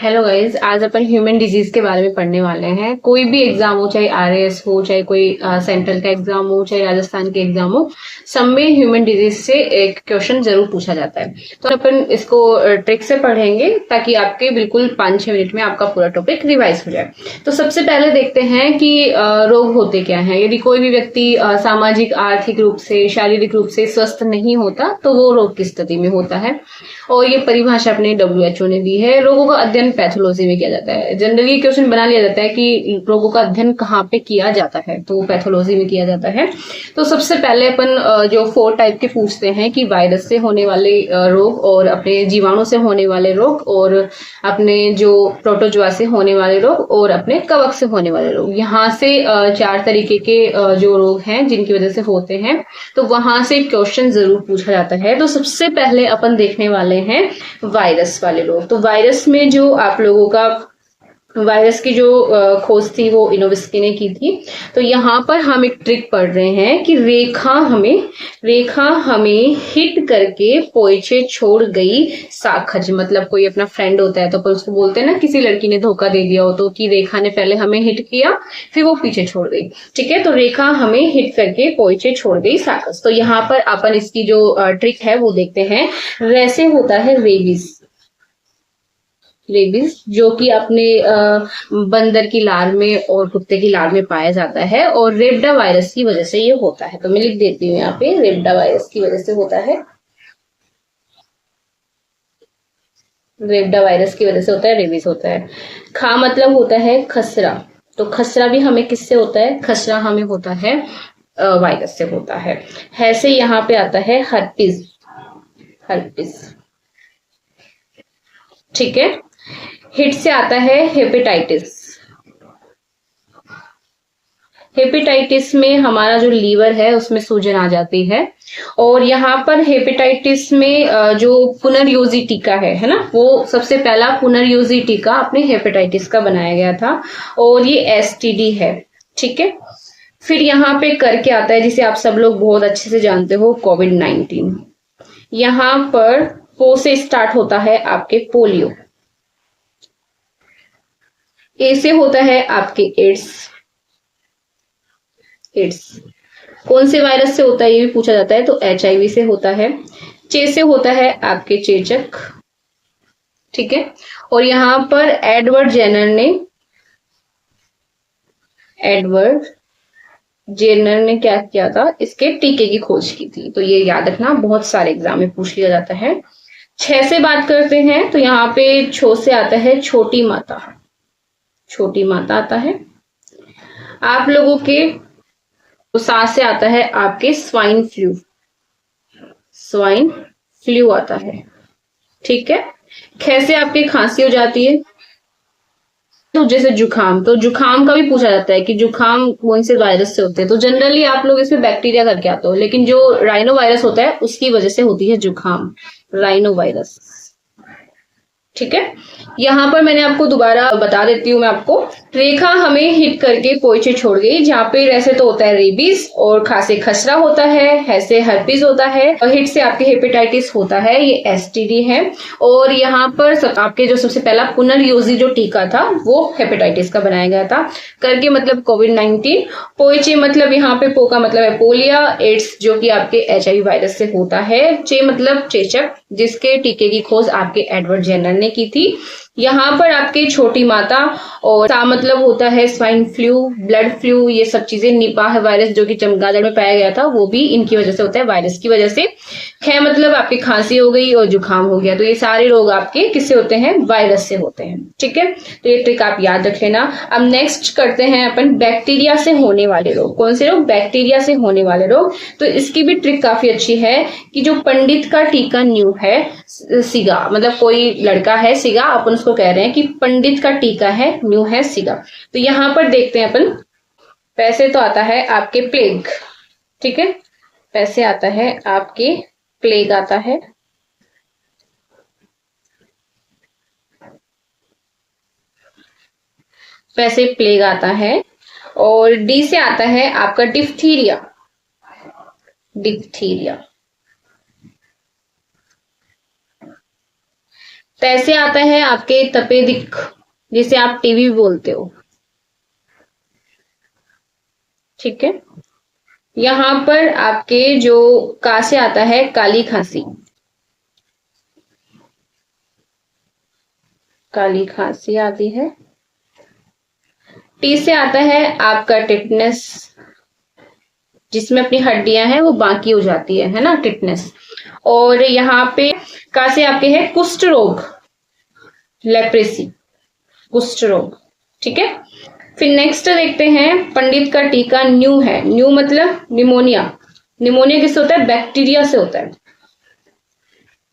Hello guys, आज अपन human disease के बारे में पढ़ने वाले हैं। कोई भी एग्जाम हो, चाहे आरएएस हो, चाहे कोई सेंट्रल का एग्जाम हो, चाहे राजस्थान के एग्जाम हो, सब में ह्यूमन डिजीज से एक क्वेश्चन जरूर पूछा जाता है। तो अपन इसको ट्रिक से पढ़ेंगे ताकि आपके बिल्कुल 5-6 मिनट में आपका पूरा टॉपिक रिवाइज हो जाए। तो सबसे पहले देखते हैं कि रोग होते क्या हैं। यदि कोई भी व्यक्ति सामाजिक, आर्थिक रूप से, शारीरिक रूप से स्वस्थ नहीं होता तो वो रोग की स्थिति में होता है। और ये परिभाषा अपने WHO ने दी है। रोगों का अध्ययन पैथोलॉजी में किया जाता है। जनरली क्वेश्चन बना लिया जाता है कि रोगों का अध्ययन कहाँ पे किया जाता है, तो पैथोलॉजी में किया जाता है। तो सबसे पहले अपन जो 4 टाइप के पूछते हैं कि वायरस से होने वाले रोग, और अपने जीवाणु से होने वाले रोग, और अपने जो प्रोटोजोआ से होने वाले रोग, और अपने कवक से होने वाले रोग। यहाँ से 4 तरीके के जो रोग हैं जिनकी वजह से होते हैं, तो वहां से क्वेश्चन जरूर पूछा जाता है। तो सबसे पहले अपन देखने वाले हैं वायरस वाले रोग। तो वायरस में जो आप लोगों का वायरस की जो खोज थी वो इनोविस्की ने की थी। तो यहाँ पर हम एक ट्रिक पढ़ रहे हैं कि रेखा हमें हिट करके पोइचे छोड़ गई साखज। मतलब कोई अपना फ्रेंड होता है तो अपन उसको बोलते हैं ना, किसी लड़की ने धोखा दे दिया हो तो, कि रेखा ने पहले हमें हिट किया फिर वो पीछे छोड़ गई। ठीक है, तो रेखा हमें हिट करके पोइचे छोड़ गई साखज। तो यहाँ पर अपन इसकी जो ट्रिक है वो देखते हैं। वैसे होता है रेबीज, जो कि अपने बंदर की लार में और कुत्ते की लार में पाया जाता है, और रेबडा वायरस की वजह से ये होता है। तो मैं लिख देती हूँ यहाँ पे, रेबडा वायरस की वजह से होता है। रेबडा वायरस की वजह से होता है, रेबीज होता है। खा मतलब होता है खसरा। तो खसरा भी हमें किससे होता है? खसरा हमें होता है वायरस से होता है। से यहाँ पे आता है हर्पिस। ठीक है, हिट से आता है हेपेटाइटिस। हेपेटाइटिस में हमारा जो लीवर है उसमें सूजन आ जाती है। और यहाँ पर हेपेटाइटिस में जो पुनर्योजी टीका है ना, वो सबसे पहला पुनर्योजी टीका अपने हेपेटाइटिस का बनाया गया था, और ये एसटीडी है। ठीक है, फिर यहाँ पे करके आता है जिसे आप सब लोग बहुत अच्छे से जानते हो, कोविड-19। यहाँ पर पो से स्टार्ट होता है आपके पोलियो। ए से होता है आपके एड्स। कौन से वायरस से होता है ये भी पूछा जाता है, तो HIV से होता है। चे से होता है आपके चेचक। ठीक है, और यहाँ पर एडवर्ड जेनर ने क्या किया था, इसके टीके की खोज की थी। तो ये याद रखना, बहुत सारे एग्जाम में पूछ लिया जाता है। 6 से बात करते हैं, तो यहाँ पे छो से आता है छोटी माता आता है आप लोगों के। तो 7 से आता है आपके स्वाइन फ्लू आता है। ठीक है, ख से आपके खांसी हो जाती है। तो जैसे जुखाम, तो जुखाम का भी पूछा जाता है कि जुखाम कौन से वायरस से होते हैं। तो जनरली आप लोग इसमें बैक्टीरिया करके आते हो, लेकिन जो राइनो वायरस होता है उसकी वजह से होती है जुखाम, राइनो वायरस। ठीक है, यहाँ पर मैंने आपको दोबारा बता देती हूँ मैं आपको। रेखा हमें हिट करके पोइचे छोड़ गई, जहाँ पे रैसे तो होता है रेबीज, और खा से खसरा होता है से हर्पीज होता है, और हिट से आपके हेपेटाइटिस होता है, ये एसटीडी है। और यहाँ पर आपके जो सबसे पहला पुनर्योजी जो टीका था वो हेपेटाइटिस का बनाया गया था। करके मतलब कोविड-19। पोइचे मतलब यहाँ पे पो का मतलब है पोलिया। एड्स जो कि आपके HIV वायरस से होता है। चे मतलब चेचक, जिसके टीके की खोज आपके एडवर्ड जेनर ने की थी। यहाँ पर आपके छोटी माता, और सा मतलब होता है स्वाइन फ्लू, ब्लड फ्लू, ये सब चीजें। निपाह वायरस जो कि चमगादड़ में पाया गया था, वो भी इनकी वजह से होता है, वायरस की वजह से। ख मतलब आपकी खांसी हो गई और जुकाम हो गया। तो ये सारे रोग आपके किससे होते हैं? वायरस से होते हैं। ठीक है, तो ये ट्रिक आप याद रख लेना। अब नेक्स्ट करते हैं अपन बैक्टीरिया से होने वाले रोग। कौन से रोग? बैक्टीरिया से होने वाले रोग। तो इसकी भी ट्रिक काफी अच्छी है कि जो पंडित का टीका न्यू है, सिगा, मतलब कोई लड़का है सिगा, अपन उसको कह रहे हैं कि पंडित का टीका है, न्यू है सिगा। तो यहाँ पर देखते हैं अपन। पैसे तो आता है आपके प्लेग। ठीक है, पैसे आता है आपके प्लेग आता है। पैसे प्लेग आता है। और डी से आता है आपका डिप्थीरिया। तैसे आता है आपके तपेदिक, जिसे आप टीवी बोलते हो, ठीक है। यहां पर आपके जो का से आता है काली खांसी, काली खांसी आती है। टी से आता है आपका टिटनेस, जिसमें अपनी हड्डियां हैं वो बाकी हो जाती है ना, टिटनेस। और यहाँ पे का से आपके है कुष्ठ रोग, लेप्रेसी, कुष्ठ रोग, ठीक है। फिर नेक्स्ट देखते हैं पंडित का टीका न्यू है। न्यू मतलब निमोनिया। निमोनिया किससे होता है? बैक्टीरिया से होता है,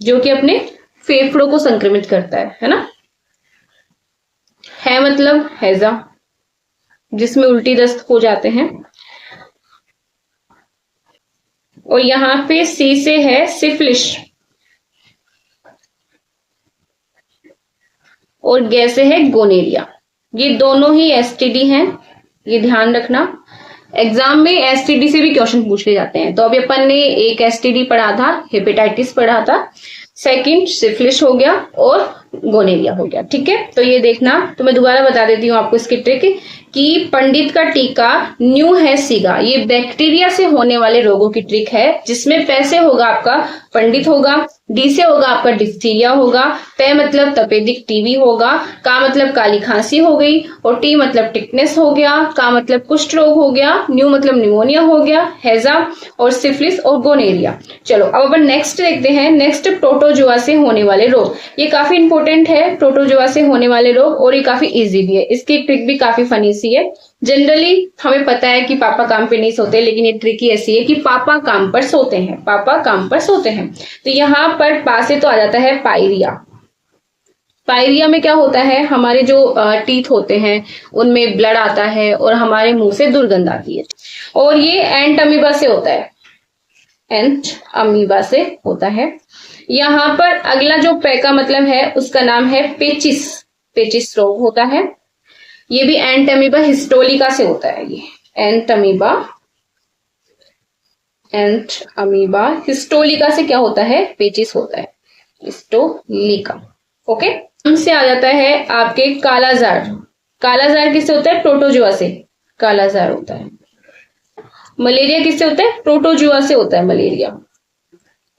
जो कि अपने फेफड़ों को संक्रमित करता है ना। है मतलब हैजा, जिसमें उल्टी दस्त हो जाते हैं। और यहाँ पे सी से है सिफिलिस, और गे से है गोनेरिया। ये दोनों ही एसटीडी हैं, ये ध्यान रखना। एग्जाम में एसटीडी से भी क्वेश्चन पूछे जाते हैं। तो अभी अपन ने एक एसटीडी पढ़ा था, हेपेटाइटिस पढ़ा था, सेकंड सिफिलिस हो गया और गोनेरिया हो गया, ठीक है। तो ये देखना, तो मैं दोबारा बता देती हूँ आपको इसकी ट्रिक कि पंडित का टीका न्यू है सीगा, ये बैक्टीरिया से होने वाले रोगों की ट्रिक है, जिसमें पैसे होगा आपका पंडित होगा, डी से होगा आपका डिप्थीरिया होगा, पे मतलब तपेदिक टीबी होगा, का मतलब काली खांसी हो गई, और टी मतलब टिटनेस हो गया, का मतलब कुष्ठ रोग हो गया, न्यू मतलब निमोनिया हो गया, हैजा और सिफिलिस और गोनेरिया। चलो अब अपन नेक्स्ट देखते हैं। नेक्स्ट प्रोटोजोआ से होने वाले रोग। ये काफी इंपॉर्टेंट है, प्रोटोजोआ से होने वाले रोग, और ये काफी इजी भी है। इसकी ट्रिक भी काफी फनी सी है। जनरली हमें पता है कि पापा काम पे नहीं सोते, लेकिन ये ट्रिक ही ऐसी है कि पापा काम पर सोते हैं, पापा काम पर सोते हैं। तो यहाँ पर पा से तो आ जाता है पायरिया। पायरिया में क्या होता है, हमारे जो टीथ होते हैं उनमें ब्लड आता है और हमारे मुंह से दुर्गंध आती है, और ये एंट अमीबा से होता है, एंट अमीबा से होता है। यहाँ पर अगला जो पे का मतलब है उसका नाम है पेचिस, पेचिस रोग होता है। ये भी एंट अमीबा हिस्टोलिका से होता है। ये एंट अमीबा, एंट अमीबा हिस्टोलिका से क्या होता है? पेचिस होता है, हिस्टोलिका, ओके। से आ जाता है आपके कालाजार। कालाजार किससे होता है? प्रोटोजुआ से कालाजार होता है। मलेरिया किससे होता है? प्रोटोजुआ से होता है मलेरिया,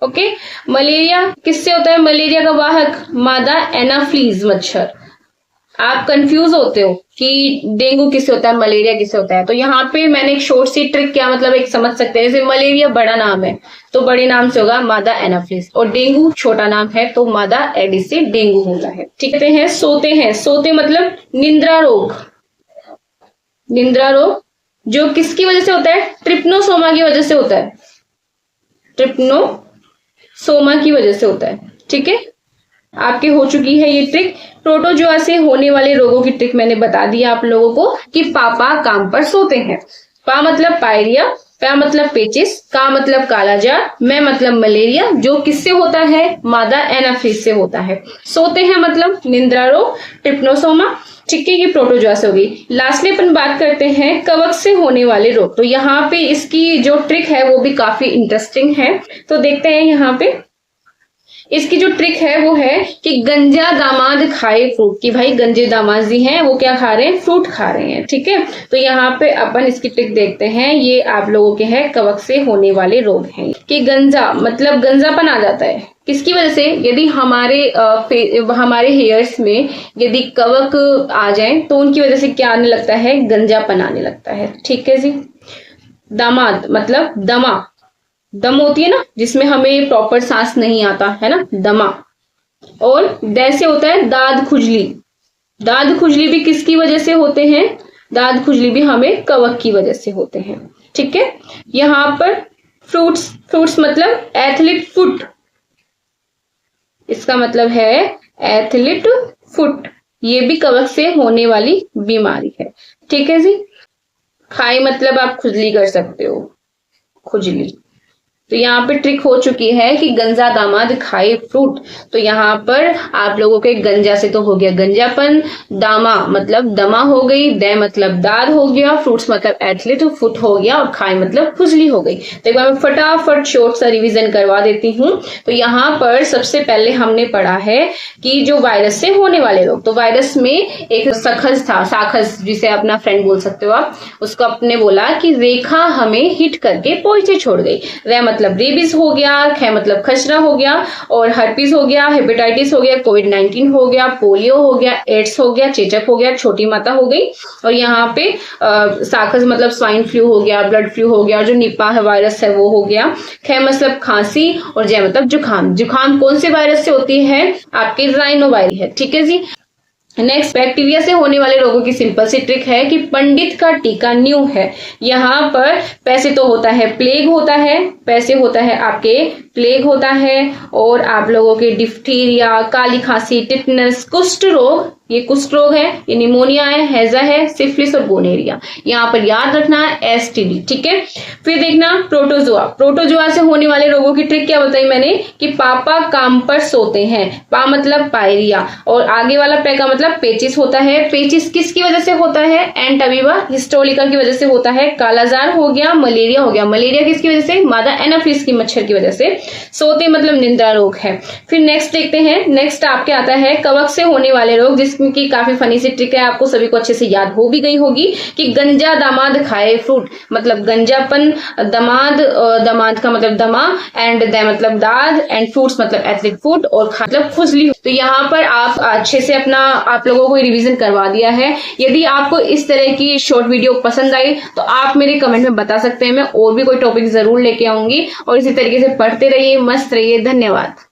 ओके। मलेरिया किससे होता है? मलेरिया का वाहक मादा एनाफ्लीज मच्छर। आप कंफ्यूज होते हो कि डेंगू किससे होता है, मलेरिया किससे होता है। तो यहाँ पे मैंने एक शॉर्ट सी ट्रिक, क्या मतलब एक समझ सकते हैं, जैसे मलेरिया बड़ा नाम है तो बड़े नाम से होगा मादा एनाफ्लिस, और डेंगू छोटा नाम है तो मादा एडिस से डेंगू होता है, ठीक है। सोते हैं, सोते मतलब निंद्रा रोग। निंद्रा रोग जो किसकी वजह से होता है? ट्रिप्नोसोमा की वजह से होता है, ट्रिप्नोसोमा की वजह से होता है, ठीक है। आपके हो चुकी है ये ट्रिक। प्रोटोजोआ से होने वाले रोगों की ट्रिक मैंने बता दी आप लोगों को कि पापा काम पर सोते हैं। पा मतलब पायरिया, पा मतलब पेचिस, का मतलब कालाजार, मैं मतलब मलेरिया, जो किससे होता है? मादा एनाफ्लिस से होता है। सोते हैं मतलब निंद्रा रोग, ट्रिप्नोसोमा, ठीक है। ये प्रोटोजोआ से हो गई। लास्टली अपन बात करते हैं कवक से होने वाले रोग। तो यहाँ पे इसकी जो ट्रिक है वो भी काफी इंटरेस्टिंग है। तो देखते हैं यहाँ पे इसकी जो ट्रिक है वो है कि गंजा दामाद खाए फ्रूट, की भाई गंजे दामाद जी हैं वो क्या खा रहे हैं? फ्रूट खा रहे हैं, ठीक है। तो यहाँ पे अपन इसकी ट्रिक देखते हैं। ये आप लोगों के हैं कवक से होने वाले रोग हैं कि गंजा मतलब गंजापन आ जाता है। किसकी वजह से? यदि हमारे हेयर्स में यदि कवक आ जाए तो उनकी वजह से क्या आने लगता है? गंजापन आने लगता है, ठीक है जी। दामाद मतलब दमा, दम होती है ना जिसमें हमें प्रॉपर सांस नहीं आता है ना, दमा। और दै से होता है दाद खुजली। दाद खुजली भी किसकी वजह से होते हैं? दाद खुजली भी हमें कवक की वजह से होते हैं, ठीक है। यहां पर फ्रूट्स, फ्रूट्स मतलब एथलीट फुट, इसका मतलब है एथलीट फुट, ये भी कवक से होने वाली बीमारी है, ठीक है जी। खाई मतलब आप खुजली कर सकते हो, खुजली, तो यहाँ पे ट्रिक हो चुकी है कि गंजा दामाद खाए फ्रूट। तो यहाँ पर आप लोगों के गंजा से तो हो गया गंजापन, दामा मतलब दमा हो गई, दे मतलब दाद हो गया, फ्रूट्स मतलब एथलीट, फुट हो गया, और खाए मतलब खुजली हो गई। तो एक बार मैं फटाफट शॉर्ट सा रिवीजन करवा देती हूँ। तो यहाँ पर सबसे पहले हमने पढ़ा है कि जो वायरस से होने वाले रोग, तो वायरस में एक सखज था, साखस जिसे अपना फ्रेंड बोल सकते हो आप, उसको अपने बोला कि रेखा हमें हिट करके पहुंचे छोड़ गई। रे मतलब रेबीज हो गया, खे मतलब खसरा हो गया, और हर्पीज हो गया, हेपेटाइटिस हो गया, कोविड-19 हो गया, पोलियो हो गया, एड्स हो गया, चेचक हो गया, छोटी माता हो गई, और यहाँ पे साखस मतलब स्वाइन फ्लू हो गया, ब्लड फ्लू हो गया, और जो निपा है वायरस है वो हो गया, खे मतलब खांसी, और जय मतलब जुखाम। जुखाम कौन से वायरस से होती है? आपके राइनोवायरस है। ठीक है जी। नेक्स्ट, बैक्टीरिया से होने वाले रोगों की सिंपल सी ट्रिक है कि पंडित का टीका न्यू है। यहाँ पर पैसे तो होता है प्लेग होता है, पैसे होता है आपके प्लेग होता है, और आप लोगों के डिफ्थीरिया, काली खांसी, टिटनस, कुष्ठ रोग, ये कुष्ठ रोग है, ये निमोनिया है, हैजा है, सिफिलिस और गोनेरिया। यहाँ पर याद रखना है एसटीडी। ठीक है। फिर देखना प्रोटोजोआ। प्रोटोजोआ से होने वाले रोगों की ट्रिक क्या बताई मैंने कि पापा काम पर सोते हैं, पा मतलब पायरिया, और आगे वाला पे का मतलब पेचिस होता है। पेचिस किसकी वजह से होता है? एंटाबीबा हिस्टोलिका की वजह से होता है। कालाजार हो गया, मलेरिया हो गया, मलेरिया किसकी वजह से? मादा एनाफिलिस की मच्छर की वजह से। सोते मतलब निंद्रा रोग है। फिर नेक्स्ट देखते हैं, नेक्स्ट आपके आता है कवक से होने वाले रोग, जिसमें की काफी फनी सी ट्रिक है, आपको सभी को अच्छे से याद हो भी गई होगी कि गंजा दामाद खाए फ्रूट, मतलब गंजापन, दमाद, दमाद का मतलब दमा, एंड द मतलब दाद, एंड फ्रूट्स मतलब एथलिक फूड, और मतलब खुजली। तो यहाँ पर आप अच्छे से अपना आप लोगों को रिवीजन करवा दिया है। यदि आपको इस तरह की शॉर्ट वीडियो पसंद आई तो आप मेरे कमेंट में बता सकते हैं, मैं और भी कोई टॉपिक जरूर लेके आऊंगी। और इसी तरीके से पढ़ते रहिए, मस्त रहिए। धन्यवाद।